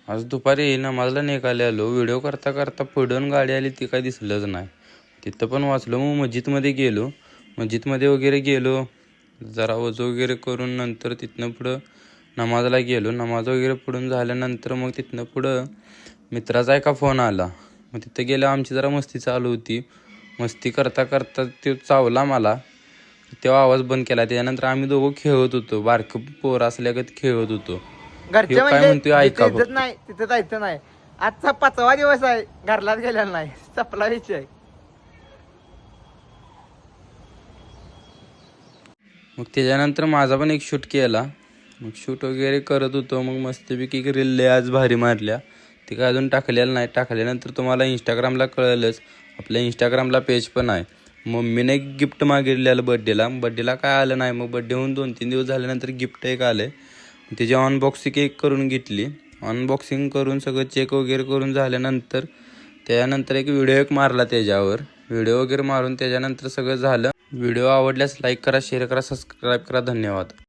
आज दुपारी नमाजला निघालेलो, व्हिडिओ करता करता पुढून गाडी आली ती काय दिसलंच नाही. तिथं पण वाचलो. मग मस्जिदमध्ये गेलो. मस्जिदमध्ये वगैरे गेलो, जरा वजू वगैरे करून नंतर तिथनं पुढं नमाजला गेलो. नमाज वगैरे पडून झाल्यानंतर मग तिथनं पुढं मित्राचा एका फोन आला. मग तिथं गेलो, आमची जरा मस्ती चालू होती. मस्ती करता करता तो चावला मला, तेव्हा आवाज बंद केला. त्याच्यानंतर आम्ही दोघं खेळत होतो, बारकं पोर असल्यागत खेळत होतो. घरचे ह्यो काय म्हणजे म्हणतोय जिथे ऐका इज्जत फक्त. नाही तिथे जायचं नाही. आजचा 5वा दिवस आहे, घरलाच गेलेला नाही, संपला विषय. मग त्याच्यानंतर माझा पण एक शूट केला. मग शूट वगैरे करत होतो. मग मस्तपैकी रील आज भारी मारल्या. ते काय अजून टाकलेलं नाही. टाकल्यानंतर तुम्हाला इंस्टाग्रामला कळलंच, आपल्या इंस्टाग्रामला पेज पण आहे. मम्मीने एक गिफ्ट मागितलेलं बड्डेला काय आलं नाही. मग बड्डे होऊन 2-3 दिवस झाल्यानंतर गिफ्ट एक आलं. त्याची अनबॉक्सिंग एक करून घेतली. अनबॉक्सिंग करून सगळं चेक वगैरे करून झाल्यानंतर त्यानंतर एक व्हिडिओ एक मारला त्याच्यावर. व्हिडिओ वगैरे मारून त्याच्यानंतर सगळं झालं. व्हिडिओ आवडल्यास लाईक करा, शेअर करा, सबस्क्राईब करा. धन्यवाद.